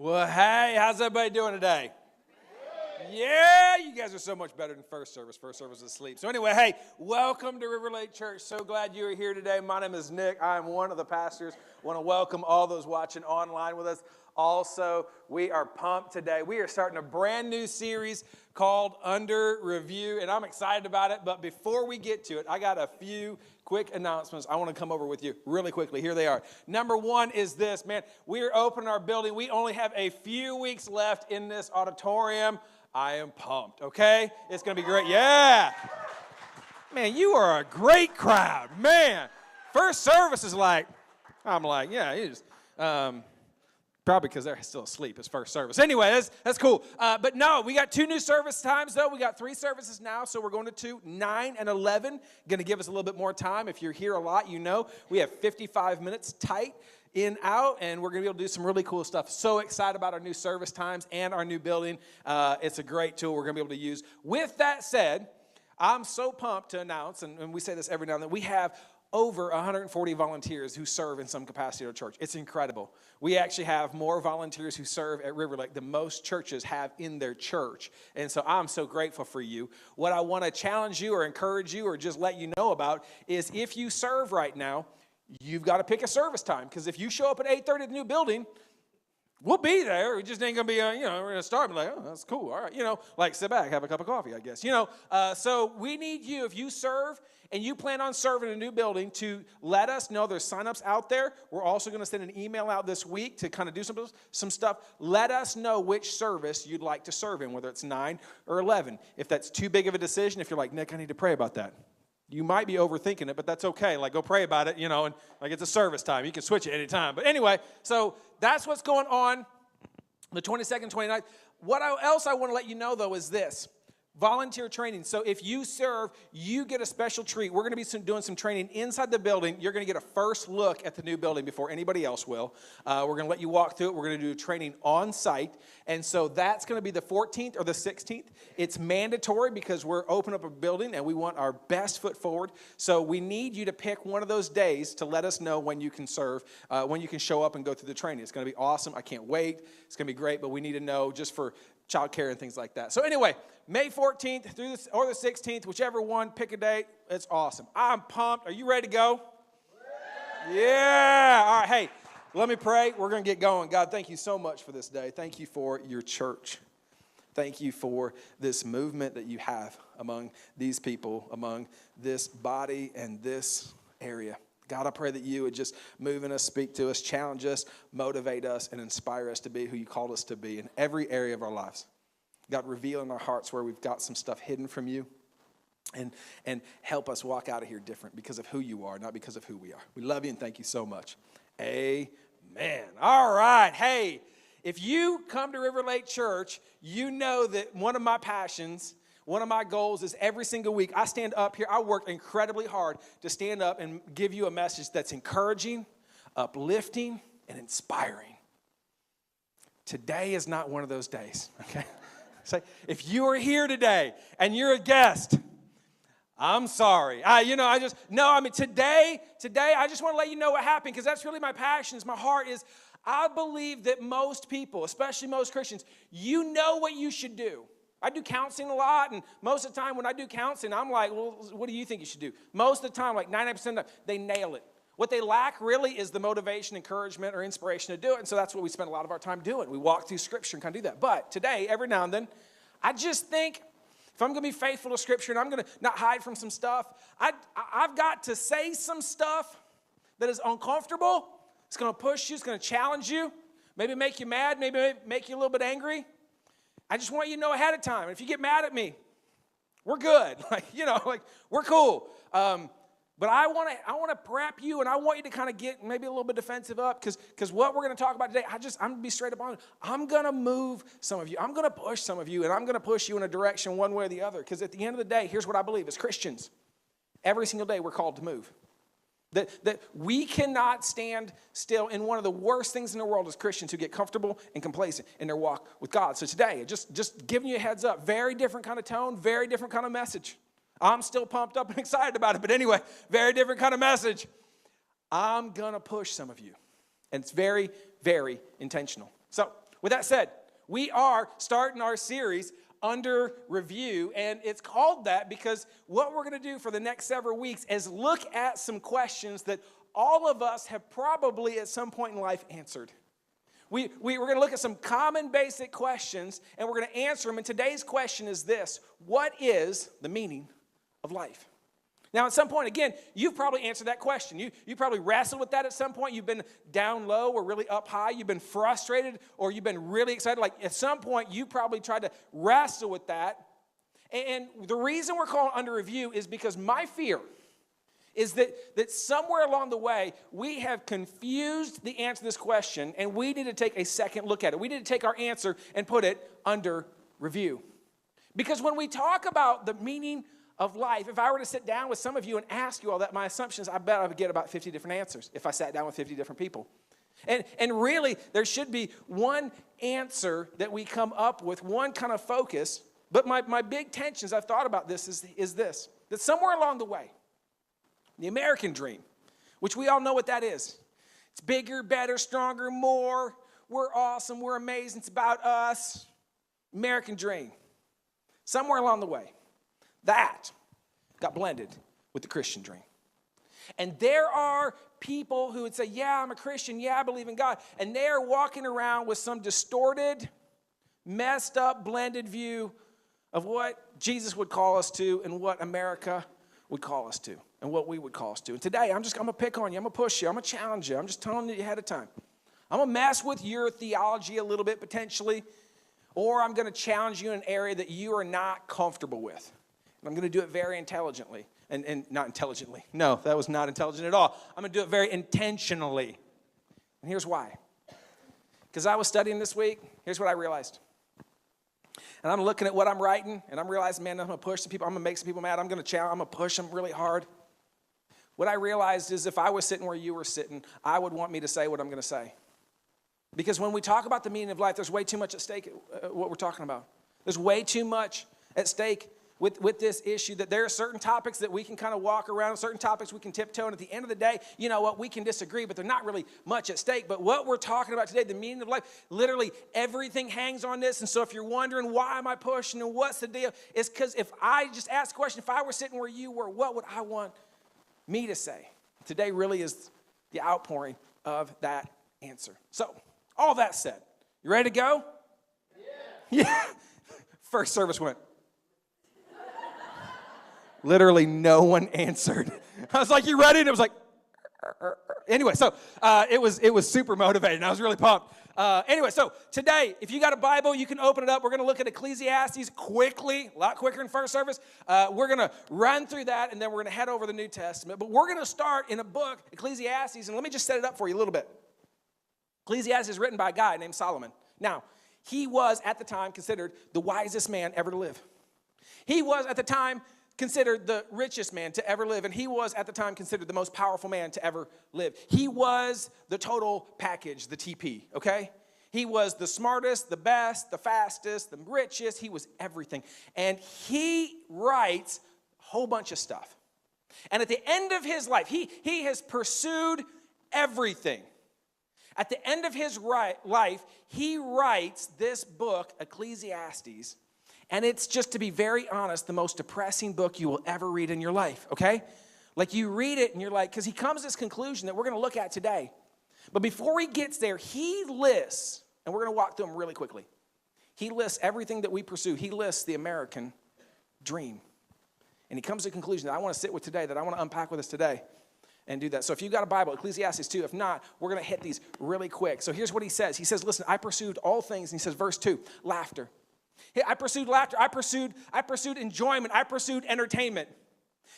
Well, hey, how's everybody doing today? Yeah, you guys are so much better than first service. First service is asleep. So anyway, hey, welcome to River Lake Church. So glad you are here today. My name is Nick. I am one of the pastors. I want to welcome all those watching online with us. Also, we are pumped today. We are starting a brand new series called Under Review, and I'm excited about it. But before we get to it, I got a few quick announcements I want to come over with you really quickly. Here they are. Number one is this, man. We are opening our building. We only have a few weeks left in this auditorium. I am pumped, okay? It's going to be great. Yeah. Man, you are a great crowd. Man, first service is like, I'm like, yeah, it is. Probably because they're still asleep. It's first service. Anyway, that's cool. But no, we got 2 new service times, though. We got 3 services now, so we're going to 2, 9 and 11. Going to give us a little bit more time. If you're here a lot, you know we have 55 minutes tight in, out, and we're going to be able to do some really cool stuff. So excited about our new service times and our new building. It's a great tool we're going to be able to use. With that said, I'm so pumped to announce, and we say this every now and then, we have over 140 volunteers who serve in some capacity at our church. It's incredible. We actually have more volunteers who serve at River Lake than most churches have in their church. And so I'm so grateful for you. What I want to challenge you or encourage you or just let you know about is if you serve right now, you've got to pick a service time. Because if you show up at 8:30 at the new building, we'll be there. It just ain't going to be, we're going to start like, oh, that's cool. All right. Like sit back, have a cup of coffee, I guess. So we need you, if you serve and you plan on serving in a new building, to let us know. There's signups out there. We're also going to send an email out this week to kind of do some stuff. Let us know which service you'd like to serve in, whether it's 9 or 11. If that's too big of a decision, if you're like, Nick, I need to pray about that. You might be overthinking it, but that's okay. Like, go pray about it, and like it's a service time. You can switch it anytime. But anyway, so that's what's going on the 22nd, 29th. What else I want to let you know, though, is this. Volunteer training. So if you serve, you get a special treat. We're going to be doing some training inside the building. You're going to get a first look at the new building before anybody else will. We're going to let you walk through it. We're going to do training on site. And so that's going to be the 14th or the 16th. It's mandatory because we're opening up a building and we want our best foot forward. So we need you to pick one of those days to let us know when you can serve, when you can show up and go through the training. It's going to be awesome. I can't wait. It's going to be great, but we need to know just for child care and things like that. So anyway, May 14th or the 16th, whichever one, pick a date. It's awesome. I'm pumped. Are you ready to go? Yeah. All right. Hey, let me pray. We're going to get going. God, thank you so much for this day. Thank you for your church. Thank you for this movement that you have among these people, among this body and this area. God, I pray that you would just move in us, speak to us, challenge us, motivate us, and inspire us to be who you called us to be in every area of our lives. God, reveal in our hearts where we've got some stuff hidden from you, and help us walk out of here different because of who you are, not because of who we are. We love you and thank you so much. Amen. All right. Hey, if you come to River Lake Church, you know that one of my passions, one of my goals is every single week I stand up here. I work incredibly hard to stand up and give you a message that's encouraging, uplifting, and inspiring. Today is not one of those days, okay? So if you are here today and you're a guest, I'm sorry. Today I just want to let you know what happened because that's really my passion, my heart is I believe that most people, especially most Christians, you know what you should do. I do counseling a lot, and most of the time when I do counseling, I'm like, well, what do you think you should do? Most of the time, like 99% of the time, they nail it. What they lack really is the motivation, encouragement, or inspiration to do it, and so that's what we spend a lot of our time doing. We walk through Scripture and kind of do that. But today, every now and then, I just think if I'm going to be faithful to Scripture and I'm going to not hide from some stuff, I've got to say some stuff that is uncomfortable. It's going to push you. It's going to challenge you. Maybe make you mad. Maybe make you a little bit angry. I just want you to know ahead of time. If you get mad at me, we're good. We're cool. But I want to prep you, and I want you to kind of get maybe a little bit defensive up because what we're going to talk about today, I'm going to be straight up honest. I'm going to move some of you. I'm going to push some of you, and I'm going to push you in a direction one way or the other because at the end of the day, here's what I believe. As Christians, every single day we're called to move. That we cannot stand still in one of the worst things in the world as Christians who get comfortable and complacent in their walk with God. So today, just giving you a heads up, very different kind of tone, very different kind of message. I'm still pumped up and excited about it, but anyway, very different kind of message. I'm going to push some of you, and it's very, very intentional. So with that said, we are starting our series Under Review, and it's called that because what we're going to do for the next several weeks is look at some questions that all of us have probably at some point in life answered. We're going to look at some common basic questions, and we're going to answer them. And today's question is this: what is the meaning of life? Now, at some point, again, you've probably answered that question. You probably wrestled with that at some point. You've been down low or really up high. You've been frustrated or you've been really excited. Like at some point, you probably tried to wrestle with that. And the reason we're calling Under Review is because my fear is that somewhere along the way, we have confused the answer to this question, and we need to take a second look at it. We need to take our answer and put it under review. Because when we talk about the meaning of life, if I were to sit down with some of you and ask you all that, my assumption is I bet I would get about 50 different answers if I sat down with 50 different people. And really, there should be one answer that we come up with, one kind of focus. But my big tension as I've thought about this is this, that somewhere along the way, the American dream, which we all know what that is. It's bigger, better, stronger, more. We're awesome. We're amazing. It's about us. American dream. Somewhere along the way, that got blended with the Christian dream. And there are people who would say, yeah, I'm a Christian. Yeah, I believe in God. And they're walking around with some distorted, messed up, blended view of what Jesus would call us to and what America would call us to and what we would call us to. And today, I'm going to pick on you. I'm going to push you. I'm going to challenge you. I'm just telling you ahead of time. I'm going to mess with your theology a little bit potentially, or I'm going to challenge you in an area that you are not comfortable with. And I'm going to do it very intelligently. And not intelligently. No, that was not intelligent at all. I'm going to do it very intentionally. And here's why. Because I was studying this week, here's what I realized. And I'm looking at what I'm writing, and I'm realizing, man, I'm going to push some people. I'm going to make some people mad. I'm going to challenge. I'm going to push them really hard. What I realized is if I was sitting where you were sitting, I would want me to say what I'm going to say. Because when we talk about the meaning of life, there's way too much at stake what we're talking about. There's way too much at stake with this issue, that there are certain topics that we can kind of walk around, certain topics we can tiptoe, and at the end of the day, you know what, we can disagree, but they're not really much at stake. But what we're talking about today, the meaning of life, literally everything hangs on this. And so if you're wondering why am I pushing and what's the deal, it's because if I just ask the question, if I were sitting where you were, what would I want me to say? Today really is the outpouring of that answer. So, all that said, you ready to go? Yeah. First service went. Literally no one answered. I was like, you ready? And it was like, anyway, so it was super motivating. I was really pumped. Anyway, so today, if you got a Bible, you can open it up. We're going to look at Ecclesiastes quickly, a lot quicker than first service. We're going to run through that, and then we're going to head over the New Testament. But we're going to start in a book, Ecclesiastes, and let me just set it up for you a little bit. Ecclesiastes is written by a guy named Solomon. Now, he was at the time considered the wisest man ever to live. He was at the time considered the richest man to ever live, and he was at the time considered the most powerful man to ever live. He was the total package, the TP, okay? He was the smartest, the best, the fastest, the richest. He was everything. And he writes a whole bunch of stuff. And at the end of his life, he has pursued everything. At the end of his life, he writes this book, Ecclesiastes. And it's, just to be very honest, the most depressing book you will ever read in your life, okay? Like you read it and you're like, because he comes to this conclusion that we're going to look at today. But before he gets there, he lists, and we're going to walk through them really quickly. He lists everything that we pursue. He lists the American dream. And he comes to a conclusion that I want to sit with today, that I want to unpack with us today and do that. So if you've got a Bible, Ecclesiastes 2. If not, we're going to hit these really quick. So here's what he says. He says, listen, I pursued all things. And he says, verse 2, laughter. I pursued laughter. I pursued enjoyment. I pursued entertainment.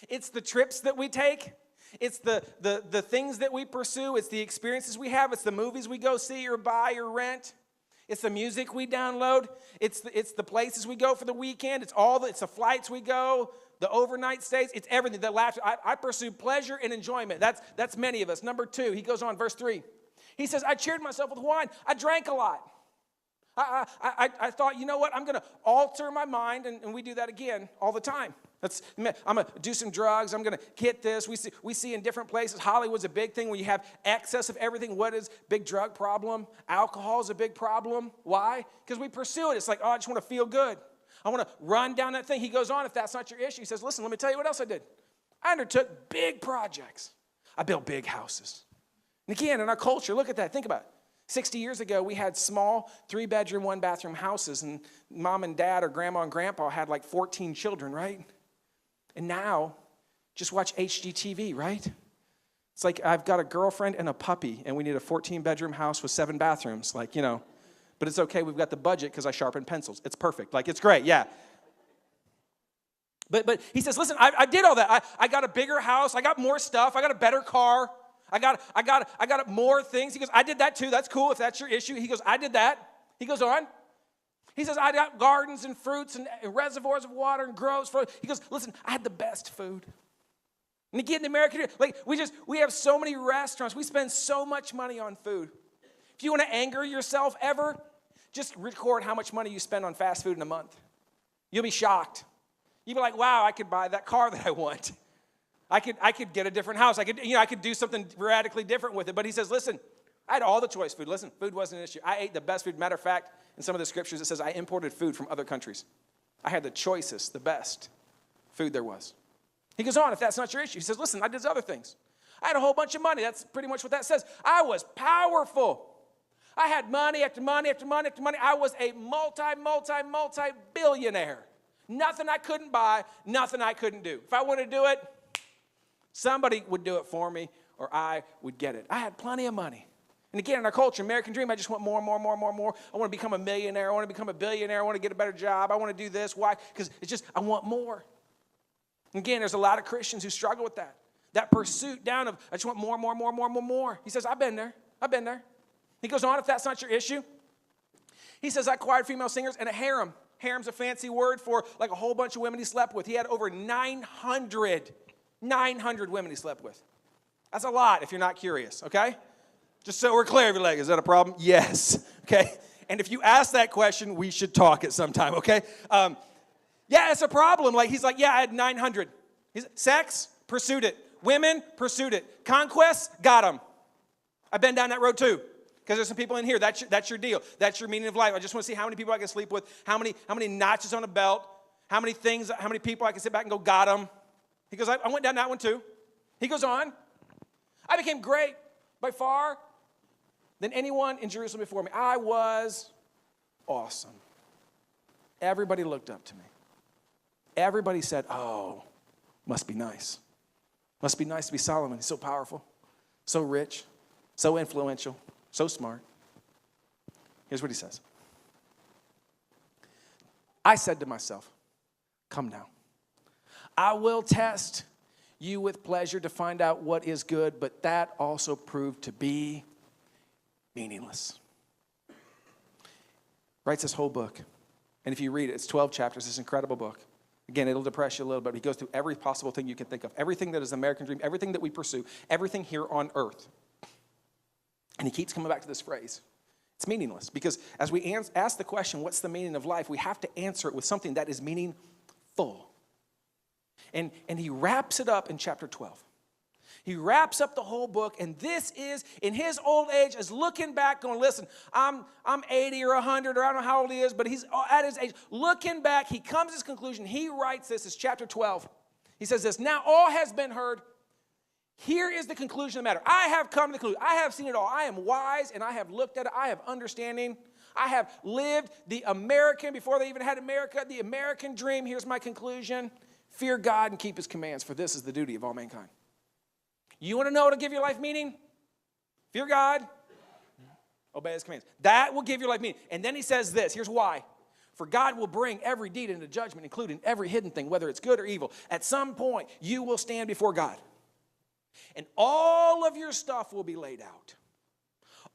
It's the trips that we take. It's the things that we pursue. It's the experiences we have. It's the movies we go see or buy or rent. It's the music we download. It's the places we go for the weekend. It's the flights we go, the overnight stays. It's everything. That laughter. I pursue pleasure and enjoyment. That's many of us. Number 2, he goes on, verse 3. He says, I cheered myself with wine. I drank a lot. I thought, you know what, I'm going to alter my mind, and we do that again all the time. I'm going to do some drugs. I'm going to hit this. We see in different places, Hollywood's a big thing when you have excess of everything. What is big drug problem? Alcohol is a big problem. Why? Because we pursue it. It's like, oh, I just want to feel good. I want to run down that thing. He goes on, if that's not your issue, he says, listen, let me tell you what else I did. I undertook big projects. I built big houses. And again, in our culture, look at that. Think about it. 60 years ago, we had small 3-bedroom, 1-bathroom houses, and mom and dad or grandma and grandpa had like 14 children, right? And now, just watch HGTV, right? It's like I've got a girlfriend and a puppy, and we need a 14-bedroom house with 7 bathrooms. Like, but it's okay. We've got the budget because I sharpen pencils. It's perfect. Like, it's great, yeah. But he says, listen, I did all that. I got a bigger house. I got more stuff. I got a better car. I got more things. He goes, I did that too. That's cool if that's your issue. He goes, I did that. He goes on. He says, I got gardens and fruits and reservoirs of water and groves. He goes, listen, I had the best food. And again, the American, like we have so many restaurants. We spend so much money on food. If you want to anger yourself ever, just record how much money you spend on fast food in a month. You'll be shocked. You'll be like, wow, I could buy that car that I want. I could get a different house. I could do something radically different with it. But he says, listen, I had all the choice food. Listen, food wasn't an issue. I ate the best food. Matter of fact, in some of the scriptures, it says I imported food from other countries. I had the choicest, the best food there was. He goes on, if that's not your issue. He says, listen, I did other things. I had a whole bunch of money. That's pretty much what that says. I was powerful. I had money after money after money after money. I was a multi-billionaire. Nothing I couldn't buy, nothing I couldn't do. If I wanted to do it, somebody would do it for me, or I would get it. I had plenty of money. And again, in our culture, American dream, I just want more and more and more and more and more. I want to become a millionaire. I want to become a billionaire. I want to get a better job. I want to do this. Why? Because it's just, I want more. And again, there's a lot of Christians who struggle with that. That pursuit down of, I just want more and more and more and more and more. He says, I've been there. I've been there. He goes on, if that's not your issue. He says, I acquired female singers and a harem. Harem's a fancy word for like a whole bunch of women he slept with. He had over 900 women he slept with. That's a lot if you're not curious, okay? Just so we're clear, you're like, is that a problem? Yes, okay? And if you ask that question, we should talk at some time, okay? Yeah, it's a problem. Like, he's like, yeah, I had 900. Sex, pursued it. Women, pursued it. Conquests, got them. I've been down that road too. Because there's some people in here, that's your deal. That's your meaning of life. I just want to see how many people I can sleep with, how many notches on a belt, how many people I can sit back and go, got them. He goes, I went down that one too. He goes on. I became great by far than anyone in Jerusalem before me. I was awesome. Everybody looked up to me. Everybody said, oh, must be nice. Must be nice to be Solomon. He's so powerful, so rich, so influential, so smart. Here's what he says. I said to myself, come now. I will test you with pleasure to find out what is good, but that also proved to be meaningless. Writes this whole book. And if you read it, it's 12 chapters, this incredible book. Again, it'll depress you a little bit. He goes through every possible thing you can think of, everything that is the American dream, everything that we pursue, everything here on earth. And he keeps coming back to this phrase. It's meaningless because as we ask the question, what's the meaning of life, we have to answer it with something that is meaningful. And he wraps it up in chapter 12. He wraps up the whole book, and this is, in his old age, is looking back going, listen, I'm 80 or 100, or I don't know how old he is, but he's at his age. Looking back, he comes to his conclusion. He writes this, it's chapter 12. He says this, now all has been heard. Here is the conclusion of the matter. I have come to the conclusion. I have seen it all. I am wise, and I have looked at it. I have understanding. I have lived the American, before they even had America, the American dream. Here's my conclusion. Fear God and keep his commands, for this is the duty of all mankind. You want to know how to give your life meaning? Fear God, obey his commands. That will give your life meaning. And then he says this, here's why. For God will bring every deed into judgment, including every hidden thing, whether it's good or evil. At some point, you will stand before God. And all of your stuff will be laid out.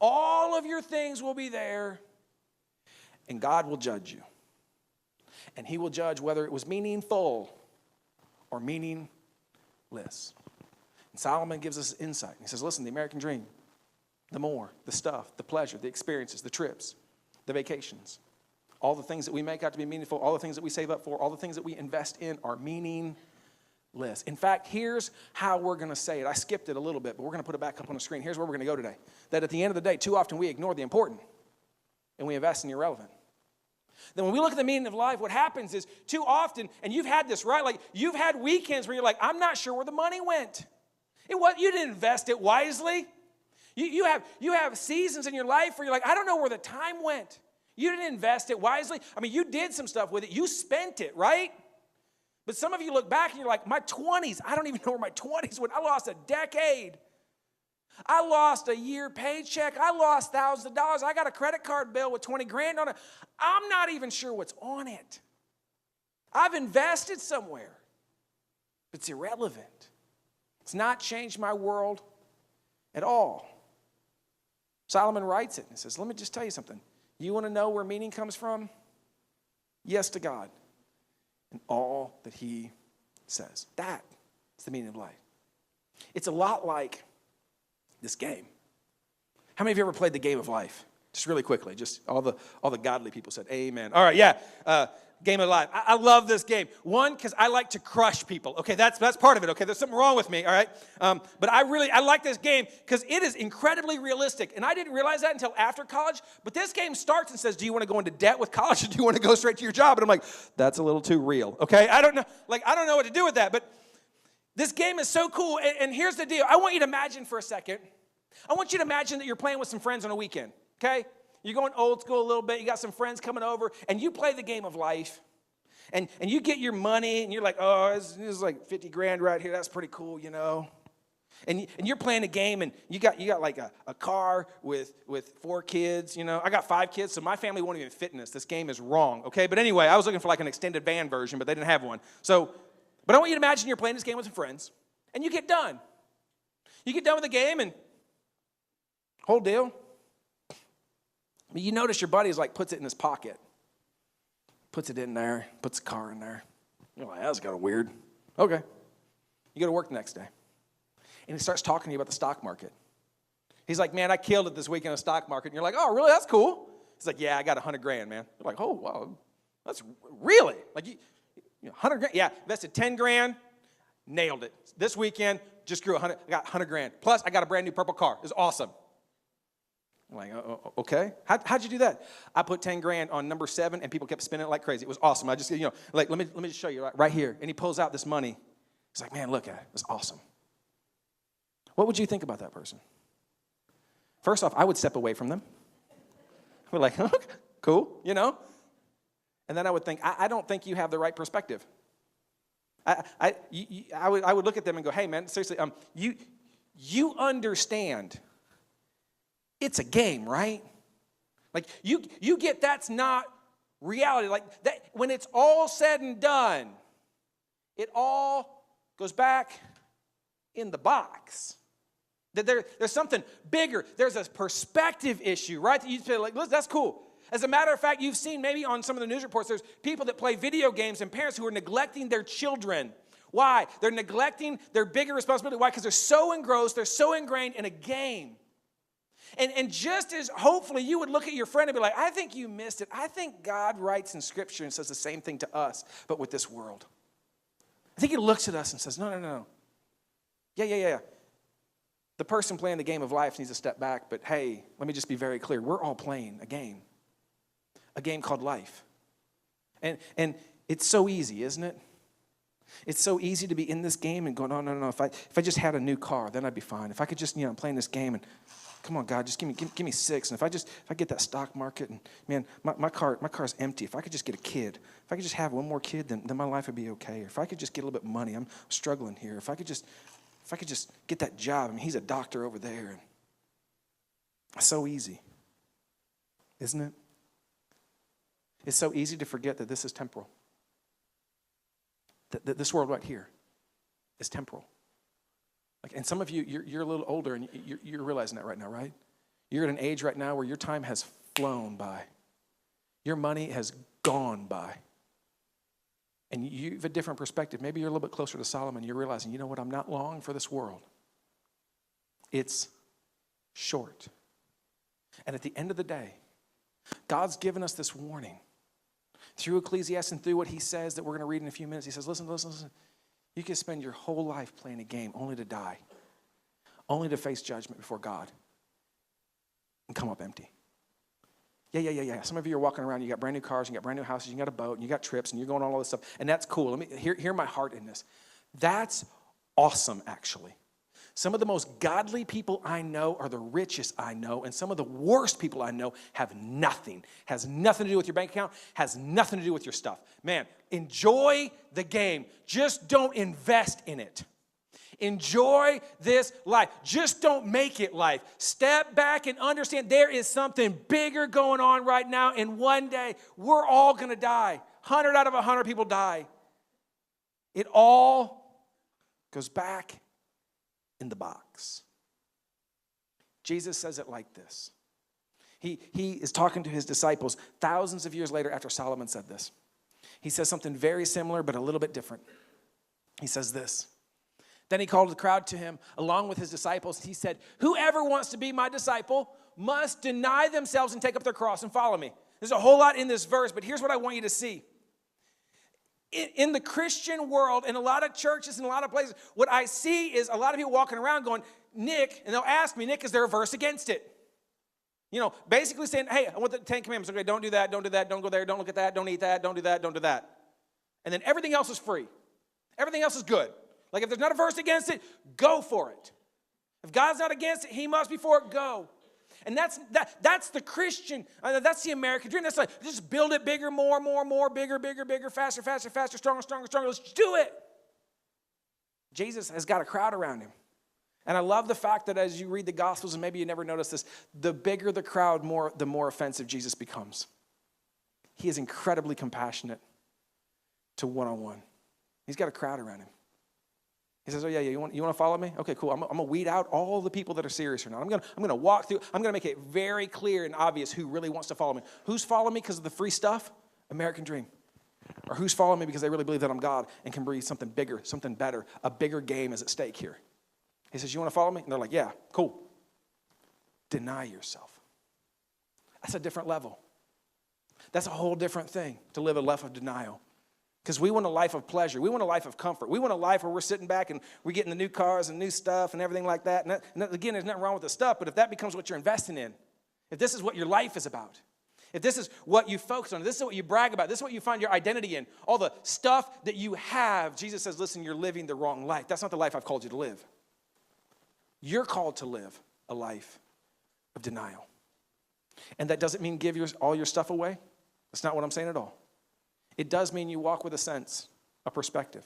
All of your things will be there. And God will judge you. And he will judge whether it was meaningful or meaningless. And Solomon gives us insight. He says, listen, the American dream, the more, the stuff, the pleasure, the experiences, the trips, the vacations, All the things that we make out to be meaningful, all the things that we save up for, all the things that we invest in are meaningless. In fact, here's how we're going to say it. I skipped it a little bit, but we're going to put it back up on the screen. Here's where we're going to go today. That at the end of the day, too often we ignore the important and we invest in the irrelevant. Then when we look at the meaning of life, what happens is too often, and you've had this, right? Like you've had weekends where you're like, I'm not sure where the money went. You didn't invest it wisely. You have seasons in your life where you're like, I don't know where the time went. You didn't invest it wisely. I mean, you did some stuff with it. You spent it, right? But some of you look back and you're like, my 20s, I don't even know where my 20s went. I lost a decade. I lost a year paycheck. I lost thousands of dollars. I got a credit card bill with 20 grand on it. I'm not even sure what's on it. I've invested somewhere. It's irrelevant. It's not changed my world at all. Solomon writes it and says, let me just tell you something. You want to know where meaning comes from? Yes to God and all that he says. That's the meaning of life. It's a lot like this game. How many of you ever played the game of life? Just really quickly, just all the godly people said amen. All right, yeah, game of life. I love this game. One, because I like to crush people. Okay, that's part of it. Okay, there's something wrong with me. All right, but I like this game because it is incredibly realistic, and I didn't realize that until after college. But this game starts and says, "Do you want to go into debt with college, or do you want to go straight to your job?" And I'm like, "That's a little too real." Okay, I don't know what to do with that, but this game is so cool. And here's the deal. I want you to imagine for a second. I want you to imagine that you're playing with some friends on a weekend. Okay? You're going old school a little bit. You got some friends coming over, and you play the game of life. And you get your money, and you're like, oh, this is like 50 grand right here. That's pretty cool, you know. And you're playing a game, and you got like a car with 4 kids, you know. I got 5 kids, so my family won't even fit in this. This game is wrong, okay? But anyway, I was looking for like an extended van version, but they didn't have one. But I want you to imagine you're playing this game with some friends, and you get done. You get done with the game, and whole deal. You notice your buddy puts it in his pocket. Puts it in there, puts the car in there. You're like, that's kind of weird. Okay. You go to work the next day. And he starts talking to you about the stock market. He's like, man, I killed it this week in the stock market. And you're like, oh, really? That's cool. He's like, yeah, I got 100 grand, man. You're like, oh, wow. That's really? Like, you 100 grand? Yeah, invested 10 grand, nailed it. This weekend, just grew 100. I got 100 grand. Plus, I got a brand new purple car. It's awesome. I'm like, okay. How'd you do that? I put 10 grand on number 7, and people kept spinning it like crazy. It was awesome. I just, let me just show you right here. And he pulls out this money. He's like, man, look at it. It's awesome. What would you think about that person? First off, I would step away from them. We're like, okay, cool, And then I would think, I don't think you have the right perspective. I would look at them and go, hey, man, seriously, you understand. It's a game, right? Like, you get that's not reality. Like, that when it's all said and done, it all goes back in the box. That there's something bigger. There's a perspective issue, right? That you say, like, listen, that's cool. As a matter of fact, you've seen maybe on some of the news reports, there's people that play video games and parents who are neglecting their children. Why? They're neglecting their bigger responsibility. Why? Because they're so engrossed, they're so ingrained in a game. And just as hopefully you would look at your friend and be like, I think you missed it. I think God writes in Scripture and says the same thing to us, but with this world. I think he looks at us and says, no. Yeah. The person playing the game of life needs to step back, but hey, let me just be very clear. We're all playing a game called life. And it's so easy, isn't it? It's so easy to be in this game and go, no. If I just had a new car, then I'd be fine. If I could just, I'm playing this game and come on, God, just give me 6. And if I get that stock market and man, my car's empty. If I could just get a kid, if I could just have one more kid, then my life would be okay. Or if I could just get a little bit of money, I'm struggling here. If I could just get that job. I mean, he's a doctor over there. And it's so easy, isn't it? It's so easy to forget that this is temporal. That this world right here is temporal. And some of you, you're a little older, and you're realizing that right now, right? You're at an age right now where your time has flown by. Your money has gone by. And you have a different perspective. Maybe you're a little bit closer to Solomon. You're realizing, you know what? I'm not long for this world. It's short. And at the end of the day, God's given us this warning. Through Ecclesiastes and through what he says that we're going to read in a few minutes, he says, listen. You can spend your whole life playing a game only to die, only to face judgment before God and come up empty. Yeah. Some of you are walking around, you got brand new cars, you got brand new houses, you got a boat, and you got trips, and you're going on all this stuff, and that's cool. Let me hear my heart in this. That's awesome, actually. Some of the most godly people I know are the richest I know, and some of the worst people I know have nothing. Has nothing to do with your bank account, has nothing to do with your stuff. Man, enjoy the game. Just don't invest in it. Enjoy this life. Just don't make it life. Step back and understand there is something bigger going on right now, and one day we're all going to die. 100 out of 100 people die. It all goes back in the box. Jesus says it like this. He is talking to his disciples thousands of years later after Solomon said this. He says something very similar but a little bit different. He says this. Then he called the crowd to him along with his disciples. He said, whoever wants to be my disciple must deny themselves and take up their cross and follow me. There's a whole lot in this verse, but here's what I want you to see. In the Christian world, in a lot of churches, in a lot of places, what I see is a lot of people walking around going, Nick, and they'll ask me, Nick, is there a verse against it? You know, basically saying, hey, I want the 10 Commandments. Okay, don't do that, don't go there, don't look at that, don't eat that, don't do that, don't do that. And then everything else is free. Everything else is good. Like if there's not a verse against it, go for it. If God's not against it, he must be for it, go. And that's the Christian, that's the American dream. That's like, just build it bigger, more, bigger, faster, stronger. Let's do it. Jesus has got a crowd around him. And I love the fact that as you read the Gospels, and maybe you never noticed this, the bigger the crowd, the more offensive Jesus becomes. He is incredibly compassionate to one-on-one. He's got a crowd around him. He says, oh, yeah, you want to follow me? Okay, cool. I'm going to weed out all the people that are serious or not. I'm going to walk through. I'm going to make it very clear and obvious who really wants to follow me. Who's following me because of the free stuff? American dream. Or who's following me because they really believe that I'm God and can breathe something bigger, something better. A bigger game is at stake here. He says, you want to follow me? And they're like, yeah, cool. Deny yourself. That's a different level. That's a whole different thing to live a life of denial. Because we want a life of pleasure. We want a life of comfort. We want a life where we're sitting back and we're getting the new cars and new stuff and everything like that. And again, there's nothing wrong with the stuff, but if that becomes what you're investing in, if this is what your life is about, if this is what you focus on, if this is what you brag about, this is what you find your identity in, all the stuff that you have, Jesus says, listen, you're living the wrong life. That's not the life I've called you to live. You're called to live a life of denial. And that doesn't mean give all your stuff away. That's not what I'm saying at all. It does mean you walk with a sense, a perspective,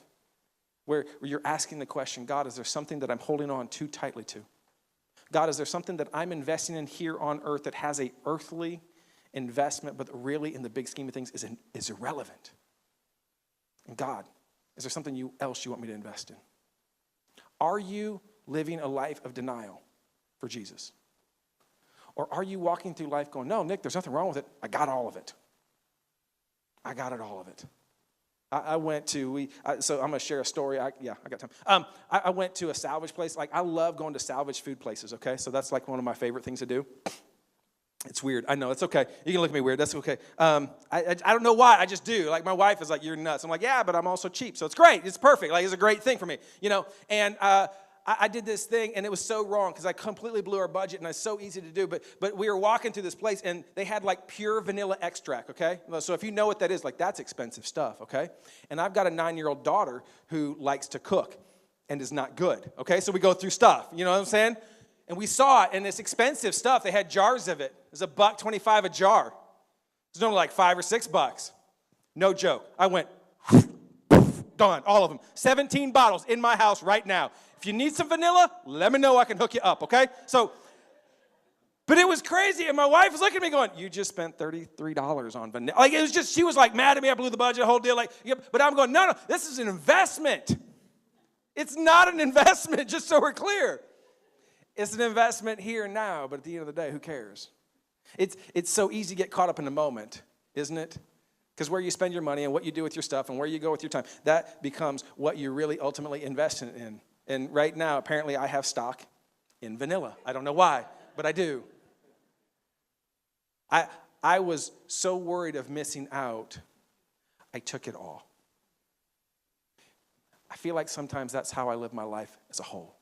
where you're asking the question, God, is there something that I'm holding on too tightly to? God, is there something that I'm investing in here on earth that has an earthly investment, but really in the big scheme of things is irrelevant? And God, is there something else you want me to invest in? Are you living a life of denial for Jesus? Or are you walking through life going, no, Nick, there's nothing wrong with it. I got all of it. I got it, all of it. I went to, so I'm going to share a story. I got time. I went to a salvage place. Like, I love going to salvage food places, okay? So that's like one of my favorite things to do. It's weird. I know. It's okay. You can look at me weird. That's okay. I don't know why. I just do. Like, my wife is like, you're nuts. I'm like, yeah, but I'm also cheap. So it's great. It's perfect. Like, it's a great thing for me, you know? And I did this thing, and it was so wrong because I completely blew our budget, and it's so easy to do. But we were walking through this place, and they had, like, pure vanilla extract, okay? So if you know what that is, like, that's expensive stuff, okay? And I've got a 9-year-old daughter who likes to cook and is not good, okay? So we go through stuff, you know what I'm saying? And we saw it, and it's expensive stuff. They had jars of it. It was $1.25 a jar. It was only like $5 or $6. No joke. I went, gone, all of them. 17 bottles in my house right now. If you need some vanilla, let me know. I can hook you up, okay? So, but it was crazy, and my wife was looking at me going, you just spent $33 on vanilla. Like, it was just, she was like mad at me. I blew the budget, whole deal. Like, yeah, but I'm going, no, this is an investment. It's not an investment, just so we're clear. It's an investment here and now, but at the end of the day, who cares? It's so easy to get caught up in the moment, isn't it? Because where you spend your money and what you do with your stuff and where you go with your time, that becomes what you really ultimately invest in. And right now, apparently, I have stock in vanilla. I don't know why, but I do. I was so worried of missing out I took it all. I feel like sometimes that's how I live my life as a whole.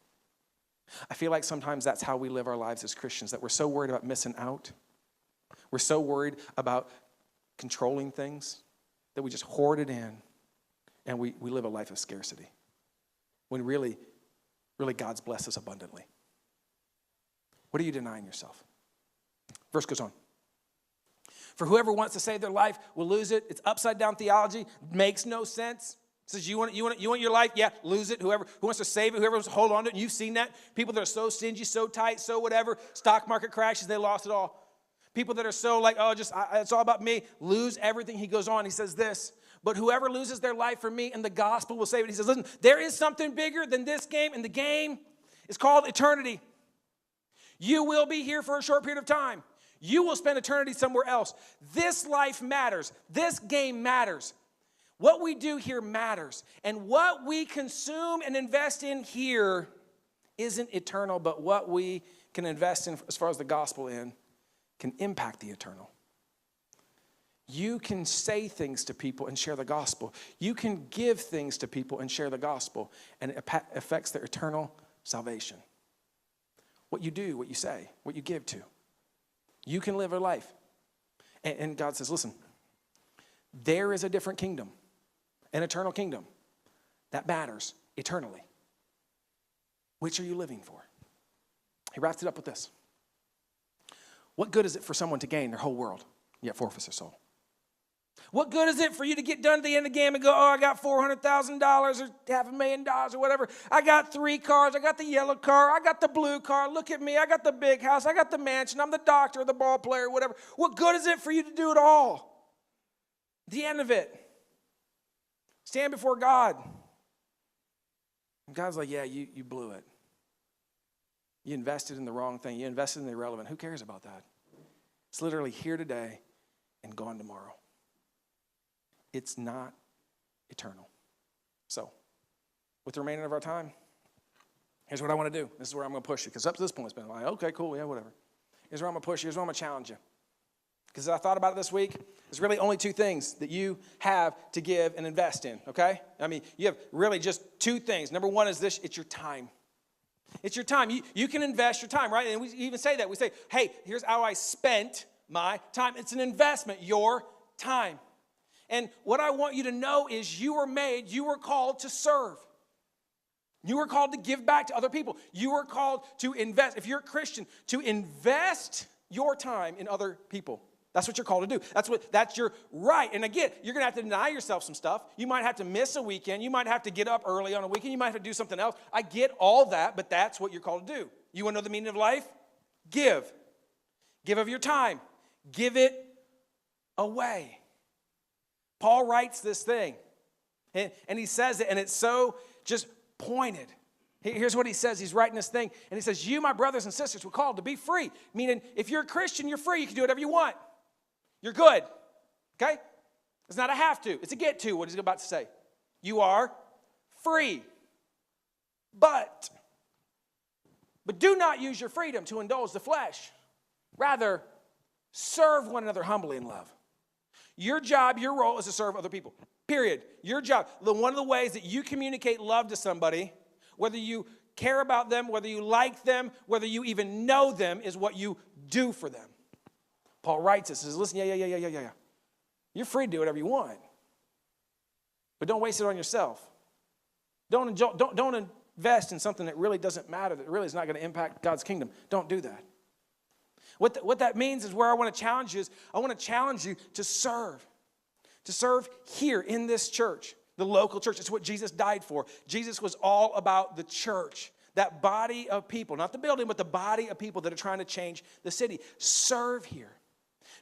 I feel like sometimes that's how we live our lives as Christians, that we're so worried about missing out. We're so worried about controlling things that we just hoard it in and we live a life of scarcity. When really God's blessed us abundantly. What are you denying yourself? Verse goes on. For whoever wants to save their life will lose it. It's upside down theology. Makes no sense. It says you want your life? Yeah, lose it. Who wants to save it, whoever wants to hold on to it. And you've seen that. People that are so stingy, so tight, so whatever. Stock market crashes, they lost it all. People that are so like, it's all about me, lose everything. He goes on, he says this. But whoever loses their life for me and the gospel will save it. He says, listen, there is something bigger than this game, and the game is called eternity. You will be here for a short period of time. You will spend eternity somewhere else. This life matters. This game matters. What we do here matters. And what we consume and invest in here isn't eternal, but what we can invest in as far as the gospel in can impact the eternal. You can say things to people and share the gospel. You can give things to people and share the gospel, and it affects their eternal salvation. What you do, what you say, what you give to. You can live a life. And God says, listen, there is a different kingdom, an eternal kingdom that matters eternally. Which are you living for? He wraps it up with this. What good is it for someone to gain their whole world, yet forfeit their soul? What good is it for you to get done at the end of the game and go, I got $400,000 or $500,000 or whatever. I got 3 cars. I got the yellow car. I got the blue car. Look at me. I got the big house. I got the mansion. I'm the doctor, the ball player, whatever. What good is it for you to do it all? At the end of it, stand before God. And God's like, yeah, you blew it. You invested in the wrong thing. You invested in the irrelevant. Who cares about that? It's literally here today and gone tomorrow. It's not eternal. So, with the remainder of our time, here's what I want to do. This is where I'm going to push you. Because up to this point, it's been like, okay, cool, yeah, whatever. Here's where I'm going to push you. Here's where I'm going to challenge you. Because I thought about it this week. There's really only 2 things that you have to give and invest in, okay? I mean, you have really just 2 things. Number 1 is this, it's your time. It's your time. You can invest your time, right? And we even say that. We say, hey, here's how I spent my time. It's an investment, your time. And what I want you to know is you were called to serve. You were called to give back to other people. You were called to invest, if you're a Christian, to invest your time in other people. That's what you're called to do. That's your right. And again, you're going to have to deny yourself some stuff. You might have to miss a weekend. You might have to get up early on a weekend. You might have to do something else. I get all that, but that's what you're called to do. You want to know the meaning of life? Give. Give of your time. Give it away. Paul writes this thing, and he says it, and it's so just pointed. Here's what he says. He's writing this thing, and he says, you, my brothers and sisters, were called to be free. Meaning, if you're a Christian, you're free. You can do whatever you want. You're good, okay? It's not a have to. It's a get to, what he's about to say. You are free. But do not use your freedom to indulge the flesh. Rather, serve one another humbly in love. Your job, your role is to serve other people. Period. Your job. One of the ways that you communicate love to somebody, whether you care about them, whether you like them, whether you even know them, is what you do for them. Paul writes this. He says, listen, yeah. You're free to do whatever you want. But don't waste it on yourself. Don't invest in something that really doesn't matter, that really is not going to impact God's kingdom. Don't do that. What that means is where I want to challenge you is I want to challenge you to serve. To serve here in this church, the local church. It's what Jesus died for. Jesus was all about the church. That body of people, not the building, but the body of people that are trying to change the city. Serve here.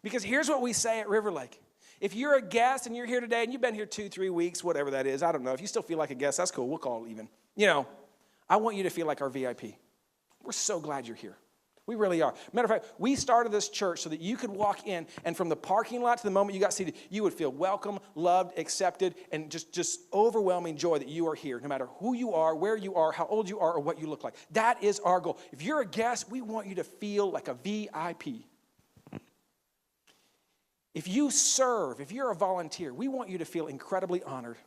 Because here's what we say at River Lake. If you're a guest and you're here today and you've been here 2-3 weeks, whatever that is, I don't know. If you still feel like a guest, that's cool. We'll call it even. I want you to feel like our VIP. We're so glad you're here. We really are. Matter of fact, we started this church so that you could walk in, and from the parking lot to the moment you got seated, you would feel welcome, loved, accepted, and just overwhelming joy that you are here, no matter who you are, where you are, how old you are, or what you look like. That is our goal. If you're a guest, we want you to feel like a VIP. If you serve, if you're a volunteer, we want you to feel incredibly honored.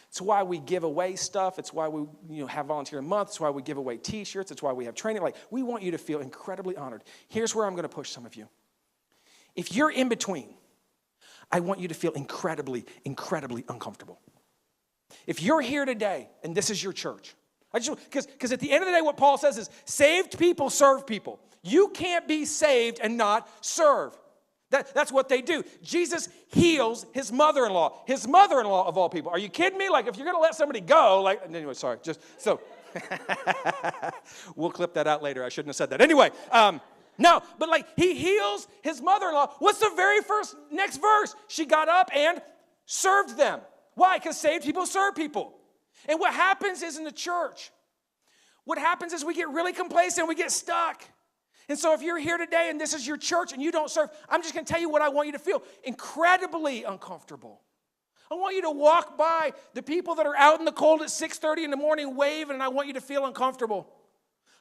It's why we give away stuff. It's why we have Volunteer Month. It's why we give away T-shirts. It's why we have training. We want you to feel incredibly honored. Here's where I'm going to push some of you. If you're in between, I want you to feel incredibly, incredibly uncomfortable. If you're here today and this is your church, because at the end of the day, what Paul says is saved people serve people. You can't be saved and not serve. That's what they do. Jesus heals his mother-in-law. His mother-in-law of all people. Are you kidding me? If you're going to let somebody go, anyway, sorry. We'll clip that out later. I shouldn't have said that. Anyway, no, but he heals his mother-in-law. What's the very next verse? She got up and served them. Why? Because saved people serve people. And what happens is in the church, what happens is we get really complacent, we get stuck. And so if you're here today and this is your church and you don't serve, I'm just going to tell you what I want you to feel. Incredibly uncomfortable. I want you to walk by the people that are out in the cold at 6:30 in the morning waving, and I want you to feel uncomfortable.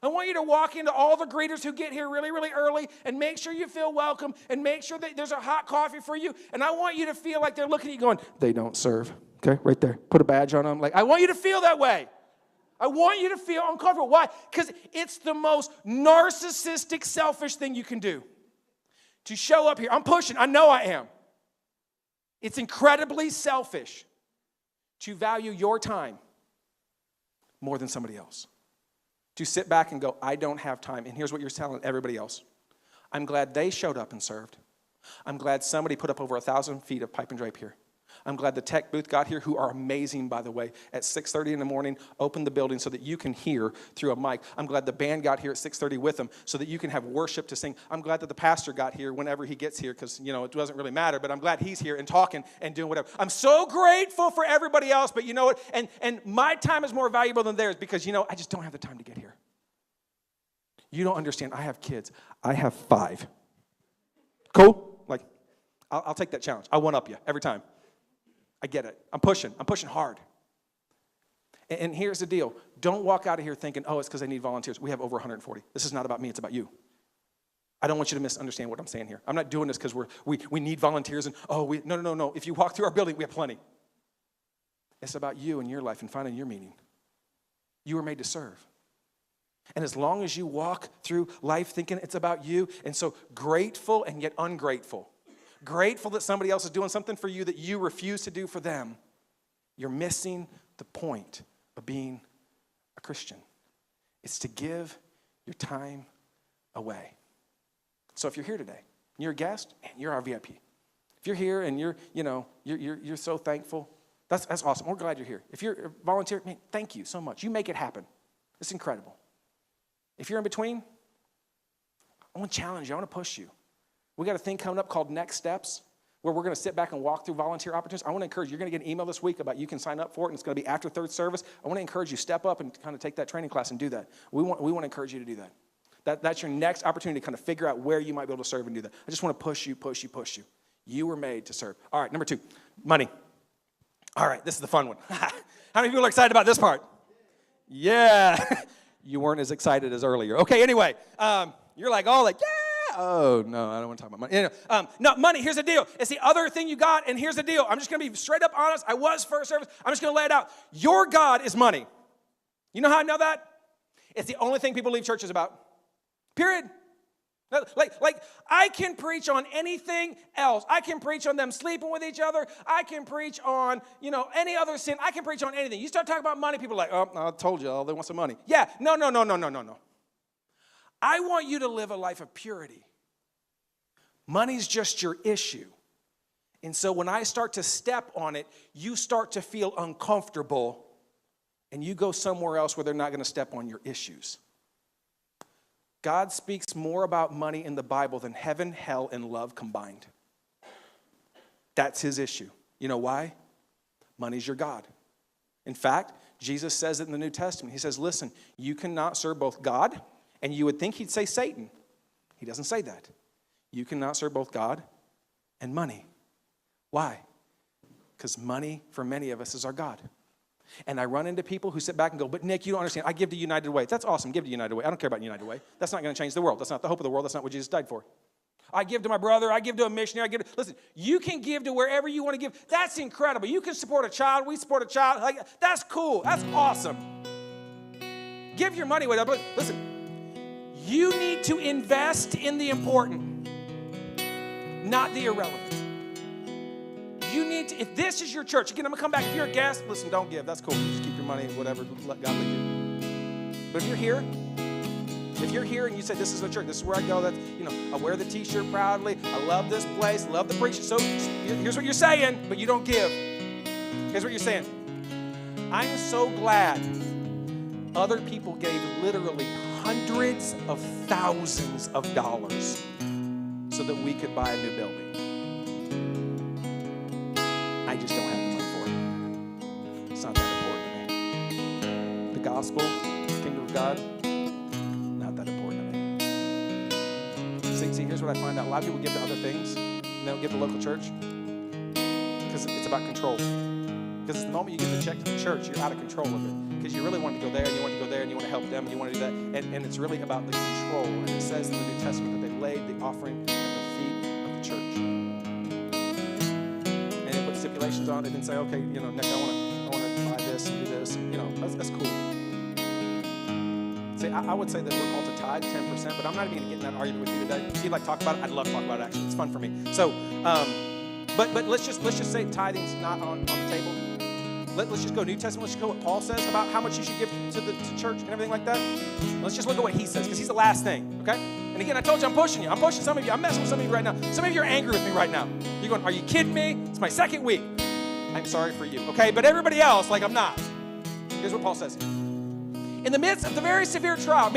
I want you to walk into all the greeters who get here really, really early and make sure you feel welcome and make sure that there's a hot coffee for you. And I want you to feel like they're looking at you going, they don't serve. Okay, right there. Put a badge on them. I want you to feel that way. I want you to feel uncomfortable. Why? Because it's the most narcissistic, selfish thing you can do. To show up here. I'm pushing. I know I am. It's incredibly selfish to value your time more than somebody else. To sit back and go, I don't have time. And here's what you're telling everybody else. I'm glad they showed up and served. I'm glad somebody put up over 1,000 feet of pipe and drape here. I'm glad the tech booth got here, who are amazing, by the way, at 6:30 in the morning, opened the building so that you can hear through a mic. I'm glad the band got here at 6:30 with them so that you can have worship to sing. I'm glad that the pastor got here whenever he gets here because, it doesn't really matter, but I'm glad he's here and talking and doing whatever. I'm so grateful for everybody else, but you know what? And my time is more valuable than theirs because, I just don't have the time to get here. You don't understand. I have kids. I have 5. Cool? I'll take that challenge. I'll one-up you every time. I get it. I'm pushing hard. And here's the deal. Don't walk out of here thinking, it's because I need volunteers. We have over 140. This is not about me. It's about you. I don't want you to misunderstand what I'm saying here. I'm not doing this because we need volunteers and, no. If you walk through our building, we have plenty. It's about you and your life and finding your meaning. You were made to serve. And as long as you walk through life thinking it's about you, and so grateful and yet ungrateful, grateful that somebody else is doing something for you that you refuse to do for them, you're missing the point of being a Christian. It's to give your time away. So if you're here today, and you're a guest, and you're our VIP. If you're here and you're so thankful, that's awesome. We're glad you're here. If you're a volunteer, thank you so much. You make it happen. It's incredible. If you're in between, I want to challenge you. I want to push you. We got a thing coming up called Next Steps, where we're going to sit back and walk through volunteer opportunities. I want to encourage you. You're going to get an email this week about you can sign up for it, and it's going to be after third service. I want to encourage you, step up and kind of take that training class and do that. We want to encourage you to do that. That's your next opportunity to kind of figure out where you might be able to serve and do that. I just want to push you. You were made to serve. All right, number 2, money. All right, this is the fun one. How many people are excited about this part? Yeah. You weren't as excited as earlier. Okay, anyway, you're yeah. Oh, no, I don't want to talk about money. No, money, here's the deal. It's the other thing you got, and here's the deal. I'm just going to be straight up honest. I was first service. I'm just going to lay it out. Your God is money. You know how I know that? It's the only thing people leave churches about. Period. I can preach on anything else. I can preach on them sleeping with each other. I can preach on, any other sin. I can preach on anything. You start talking about money, people are like, oh, I told you, they want some money. Yeah, no. I want you to live a life of purity. Money's just your issue. And so when I start to step on it, you start to feel uncomfortable, and you go somewhere else where they're not going to step on your issues. God speaks more about money in the Bible than heaven, hell, and love combined. That's his issue. You know why? Money's your God. In fact, Jesus says it in the New Testament. He says, listen, you cannot serve both God, and you would think he'd say Satan. He doesn't say that. You cannot serve both God and money. Why? Because money, for many of us, is our God. And I run into people who sit back and go, but Nick, you don't understand. I give to United Way. That's awesome. Give to United Way. I don't care about United Way. That's not going to change the world. That's not the hope of the world. That's not what Jesus died for. I give to my brother, I give to a missionary, listen, you can give to wherever you want to give. That's incredible. You can support a child, we support a child. Like, that's cool, that's awesome. Give your money away. But listen, you need to invest in the important, not the irrelevant. You need to, if this is your church, again, I'm going to come back. If you're a guest, listen, don't give. That's cool. You just keep your money, whatever, let God lead you. But if you're here and you say, this is the church, this is where I go, I wear the t-shirt proudly, I love this place, love the preaching. So here's what you're saying, but you don't give. Here's what you're saying. I'm so glad other people gave literally hundreds of thousands of dollars so that we could buy a new building. I just don't have the money for it. It's not that important to me. The gospel, the kingdom of God, not that important to me. See, here's what I find out. A lot of people give to other things, and they don't give to local church because it's about control. Because the moment you give the check to the church, you're out of control of it. Because you really want to go there, and you want to go there, and you want to help them, and you want to do that. And it's really about the control. And it says in the New Testament that they laid the offering at the feet of the church. And they put stipulations on it and say, okay, Nick, I want to buy this and do this. That's cool. See, I would say that we're called to tithe 10%, but I'm not even going to get in that argument with you today. If you'd like to talk about it, I'd love to talk about it, actually. It's fun for me. So, but let's just say tithing's not on the table. Let's just go New Testament. Let's just go what Paul says about how much you should give to church and everything like that. Let's just look at what he says, because he's the last thing, okay? And again, I told you I'm pushing you. I'm pushing some of you. I'm messing with some of you right now. Some of you are angry with me right now. You're going, are you kidding me? It's my second week. I'm sorry for you, okay? But everybody else, I'm not. Here's what Paul says. In the midst of the very severe trial,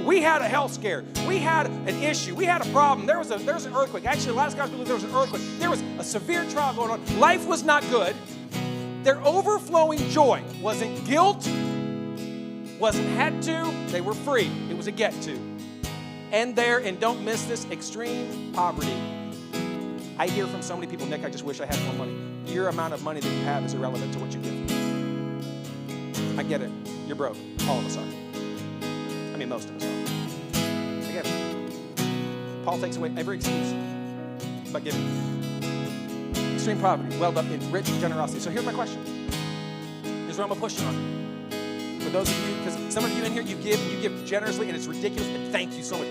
we had a health scare. We had an issue. We had a problem. There was an earthquake. Actually, the last guys believe there was an earthquake. There was a severe trial going on. Life was not good. Their overflowing joy wasn't guilt, wasn't had to, they were free. It was a get to. And don't miss this, extreme poverty. I hear from so many people, Nick, I just wish I had more money. Your amount of money that you have is irrelevant to what you give. I get it. You're broke. All of us are. Most of us are. I get it. Paul takes away every excuse by giving. Extreme poverty, welled up in rich generosity. So here's my question. Here's what I'm going to push you on. For those of you, because some of you in here, you give generously, and it's ridiculous, and thank you so much.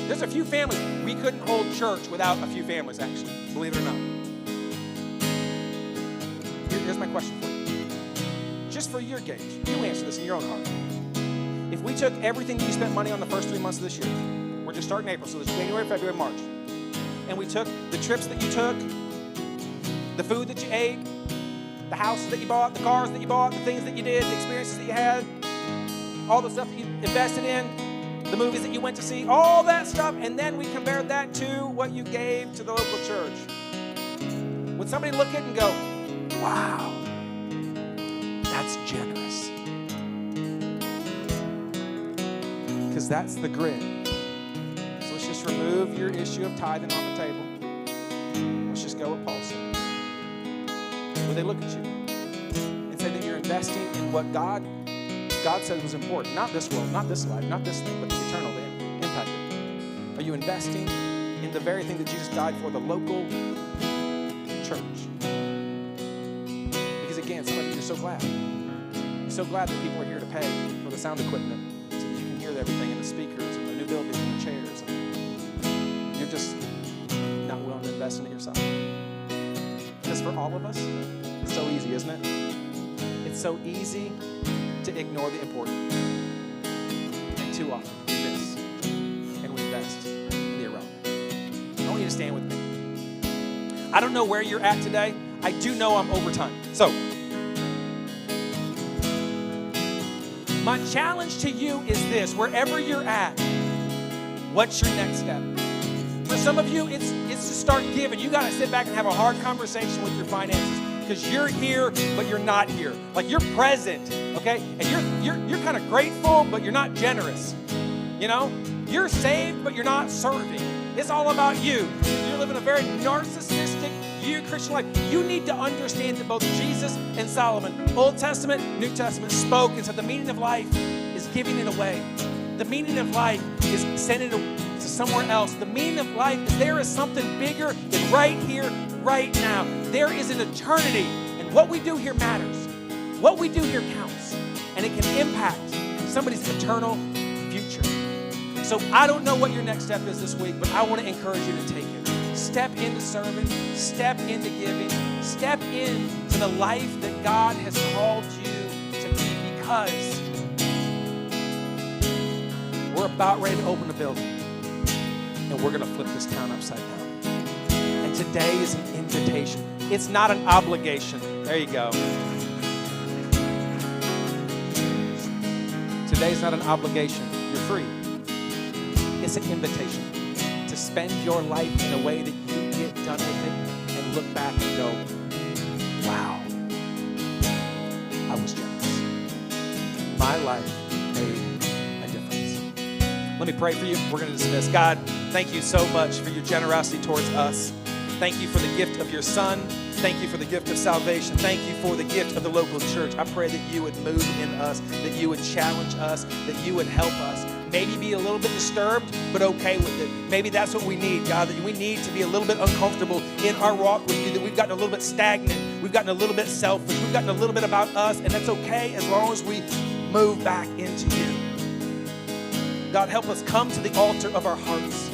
There's a few families. We couldn't hold church without a few families, actually, believe it or not. Here's my question for you. Just for your gauge, you answer this in your own heart. If we took everything that you spent money on the first 3 months of this year, we're just starting April, so there's January, February, March, and we took the trips that you took, the food that you ate, the houses that you bought, the cars that you bought, the things that you did, the experiences that you had, all the stuff that you invested in, the movies that you went to see, all that stuff, and then we compared that to what you gave to the local church. Would somebody look at it and go, wow, that's generous? Because that's the grid. So let's just remove your issue of tithing on the table. Let's just go with Paul said. Would they look at you and say that you're investing in what God said was important? Not this world, not this life, not this thing, but the eternal, the impact of it. Are you investing in the very thing that Jesus died for, the local church? Because again, some of you are so glad. You're so glad that people are here to pay for the sound equipment so that you can hear everything, and the speakers and the new buildings and the chairs. And you're just not willing to invest in it yourself. Because for all of us, it's so easy, isn't it? It's so easy to ignore the important. And too often we miss and we invest in the irrelevant. I want you to stand with me. I don't know where you're at today. I do know I'm over time. So, my challenge to you is this. Wherever you're at, what's your next step? For some of you, it's to start giving. You got to sit back and have a hard conversation with your finances, because you're here, but you're not here. Like, you're present, okay? And you're kind of grateful, but you're not generous. You're saved, but you're not serving. It's all about you. You're living a very narcissistic, Christian life. You need to understand that both Jesus and Solomon, Old Testament, New Testament, spoke and said the meaning of life is giving it away. The meaning of life is sending it to somewhere else. The meaning of life is there is something bigger than right here, right now. There is an eternity, and what we do here matters. What we do here counts, and it can impact somebody's eternal future. So I don't know what your next step is this week, but I want to encourage you to take it. Step into serving, step into giving, step into the life that God has called you to be, because we're about ready to open a building, and we're going to flip this town upside down. And today is an invitation. It's not an obligation. There you go. Today's not an obligation. You're free. It's an invitation to spend your life in a way that you get done with it and look back and go, wow, I was generous. My life made a difference. Let me pray for you. We're going to dismiss. God, thank you so much for your generosity towards us. Thank you for the gift of your Son. Thank you for the gift of salvation. Thank you for the gift of the local church. I pray that you would move in us, that you would challenge us, that you would help us. Maybe be a little bit disturbed, but okay with it. Maybe that's what we need, God, that we need to be a little bit uncomfortable in our walk with you, that we've gotten a little bit stagnant, we've gotten a little bit selfish, we've gotten a little bit about us, and that's okay as long as we move back into you. God, help us come to the altar of our hearts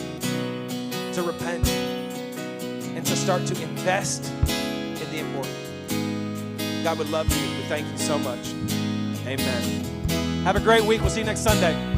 to repent and to start to invest in the important. God, would love you. We thank you so much. Amen. Have a great week. We'll see you next Sunday.